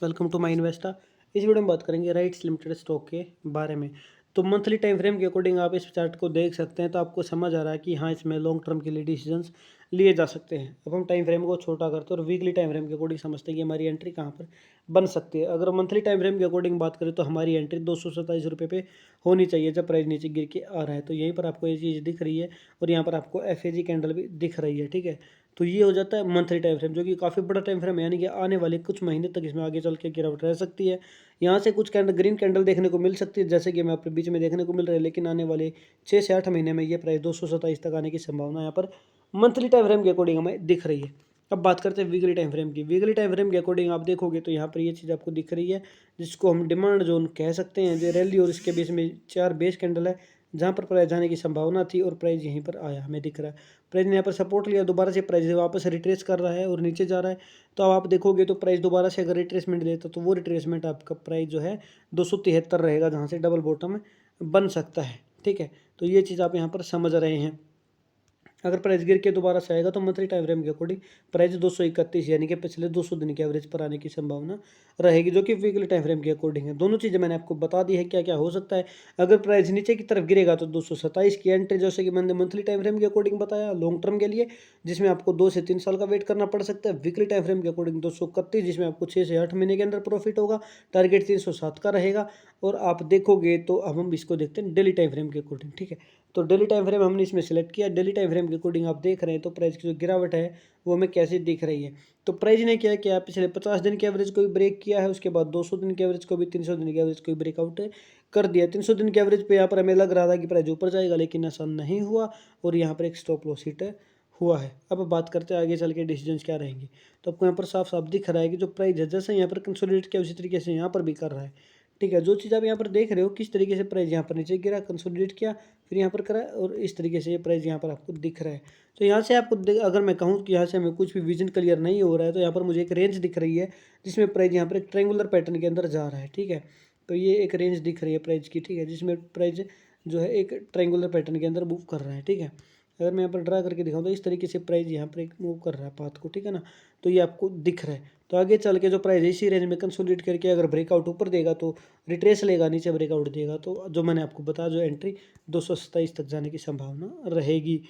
Welcome to my इन्वेस्टा। इस video में बात करेंगे राइट्स लिमिटेड स्टॉक के बारे में। तो मंथली टाइम फ्रेम के अकॉर्डिंग आप इस चार्ट को देख सकते हैं, तो आपको समझ आ रहा है कि हाँ, इसमें लॉन्ग टर्म के लिए डिसीजंस लिए जा सकते हैं। अब हम टाइम फ्रेम को छोटा करते हैं और वीकली टाइम फ्रेम के अकॉर्डिंग समझते हैं कि हमारी एंट्री कहाँ पर बन सकती है। अगर मंथली टाइम फ्रेम के अकॉर्डिंग बात करें तो हमारी एंट्री 227 रुपये पे होनी चाहिए जब प्राइस नीचे गिर के आ रहा है। तो यहीं पर आपको ये चीज़ दिख रही है और यहाँ पर आपको एफ कैंडल भी दिख रही है। ठीक है, तो ये हो जाता है मंथली टाइम फ्रेम, जो कि काफ़ी बड़ा टाइम फ्रेम है, यानी कि आने वाले कुछ महीने तक इसमें आगे चल के गिरावट रह सकती है। यहाँ से कुछ कैंडल ग्रीन कैंडल देखने को मिल सकती है, जैसे कि हमें अपने बीच में देखने को मिल रहा है, लेकिन आने वाले 6 से 8 महीने में ये प्राइस 227 तक आने की संभावना यहाँ पर मंथली टाइम फ्रेम के अकॉर्डिंग हमें दिख रही है। अब बात करते हैं वीकली टाइम फ्रेम की। वीकली टाइम फ्रेम के अकॉर्डिंग आप देखोगे तो यहाँ पर ये चीज़ आपको दिख रही है, जिसको हम डिमांड जोन कह सकते हैं। जो रैली और इसके बीच में 4 बेस कैंडल है, जहाँ पर प्राइस जाने की संभावना थी और प्राइस यहीं पर आया, हमें दिख रहा है। प्राइस ने यहाँ पर सपोर्ट लिया, दोबारा से प्राइस वापस रिट्रेस कर रहा है और नीचे जा रहा है। तो अब आप देखोगे तो प्राइस दोबारा से अगर रिट्रेसमेंट देता तो वो रिट्रेसमेंट आपका प्राइस जो है 273 रहेगा, जहाँ से डबल बॉटम बन सकता है। ठीक है, तो ये चीज़ आप यहाँ पर समझ रहे हैं। अगर प्राइस गिर के दोबारा से आएगा तो मंथली टाइम फ्रेम के अकॉर्डिंग प्राइस 231 यानी कि पिछले 200 दिन के एवरेज पर आने की संभावना रहेगी, जो कि वीकली टाइम फ्रेम के अकॉर्डिंग है। दोनों चीज़ें मैंने आपको बता दी है क्या क्या हो सकता है। अगर प्राइस नीचे की तरफ गिरेगा तो 227 की एंट्री, जैसे कि मैंने मंथली टाइम फ्रेम के अकॉर्डिंग बताया, लॉन्ग टर्म के लिए, जिसमें आपको 2 से 3 साल का वेट करना पड़ सकता है। वीकली टाइम फ्रेम के अकॉर्डिंग 231, जिसमें आपको 6 से 8 महीने के अंदर प्रॉफिट होगा। टारगेट 307 का रहेगा। और आप देखोगे तो अब हम इसको देखते हैं डेली टाइम फ्रेम के अकॉर्डिंग। ठीक है, तो डेली टाइम फ्रेम हमने इसमें सेलेक्ट किया। डेली टाइम फ्रेम के अकॉर्डिंग आप देख रहे हैं तो प्राइस की जो गिरावट है वो हमें कैसे दिख रही है। तो प्राइस ने क्या किया, पिछले 50 दिन के एवरेज को भी ब्रेक किया है, उसके बाद 200 दिन के एवरेज को भी, 300 दिन के एवरेज को भी ब्रेकआउट कर दिया। 300 दिन के एवरेज पे यहाँ पर हमें लग रहा था कि प्राइस ऊपर जाएगा, लेकिन ऐसा नहीं हुआ और यहाँ पर एक स्टॉप लॉस हिट हुआ है। अब बात करते हैं आगे चल के डिसीजंस क्या रहेंगे। तो आपको यहाँ पर साफ साफ दिख रहा है कि जो प्राइस है, जैसे यहाँ पर कंसोलिडेट किया उसी तरीके से यहाँ पर भी कर रहा है। ठीक है, जो चीज़ आप यहाँ पर देख रहे हो किस तरीके से प्राइस यहाँ पर नीचे गिरा, कंसोलिडेट किया, फिर यहाँ पर करा और इस तरीके से ये प्राइस यहाँ पर आपको दिख रहा है। तो यहाँ से आपको अगर मैं कहूँ कि यहाँ से हमें कुछ भी विजन क्लियर नहीं हो रहा है, तो यहाँ पर मुझे एक रेंज दिख रही है, जिसमें प्राइस यहाँ पर एक ट्रायंगुलर पैटर्न के अंदर जा रहा है। ठीक है, तो ये एक रेंज दिख रही है प्राइस की। ठीक है, जिसमें प्राइस जो है एक ट्रायंगुलर पैटर्न के अंदर मूव कर रहा है। ठीक है, अगर मैं यहाँ पर ड्रा करके दिखाऊँ तो इस तरीके से प्राइस यहाँ पर एक मूव कर रहा है पाथ को। ठीक है ना, तो ये आपको दिख रहा है। तो आगे चल के जो प्राइस इसी रेंज में कंसोलिडेट करके अगर ब्रेकआउट ऊपर देगा तो रिट्रेस लेगा, नीचे ब्रेकआउट देगा तो जो मैंने आपको बताया, जो एंट्री 227 तक जाने की संभावना रहेगी।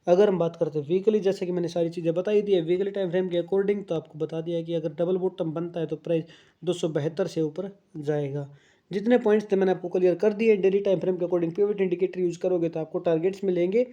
अगर हम बात करते हैं वीकली, जैसे कि मैंने सारी चीज़ें बताई दी है वीकली टाइम फ्रेम के अकॉर्डिंग, तो आपको बता दिया है कि अगर डबल बॉटम बनता है तो प्राइस 272 से ऊपर जाएगा। जितने पॉइंट्स थे मैंने आपको क्लियर कर दिए। डेली टाइम फ्रेम के अकॉर्डिंग पिवट इंडिकेटर यूज़ करोगे तो आपको टारगेट्स मिलेंगे,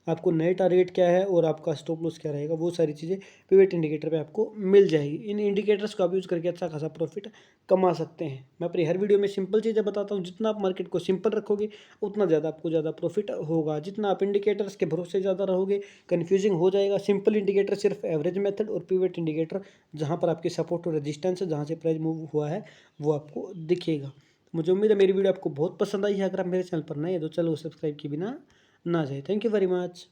आपको नए टारगेट क्या है और आपका स्टॉप लॉस क्या रहेगा, वो सारी चीज़ें पिवट इंडिकेटर पे आपको मिल जाएगी। इन इंडिकेटर्स को आप यूज़ करके अच्छा खासा प्रॉफिट कमा सकते हैं। मैं अपनी हर वीडियो में सिंपल चीज़ें बताता हूँ, जितना आप मार्केट को सिंपल रखोगे उतना ज़्यादा आपको ज़्यादा प्रॉफिट होगा। जितना आप इंडिकेटर्स के भरोसे ज़्यादा रहोगे कन्फ्यूजिंग हो जाएगा। सिंपल इंडिकेटर सिर्फ एवरेज मेथड और पिवट इंडिकेटर, जहाँ पर आपके सपोर्ट और रेजिस्टेंस है, जहाँ से प्राइस मूव हुआ है, वो आपको दिखेगा। मुझे उम्मीद है मेरी वीडियो आपको बहुत पसंद आई है। अगर आप मेरे चैनल पर नए हैं तो चलो सब्सक्राइब किए बिना ना जाए। Thank you very much.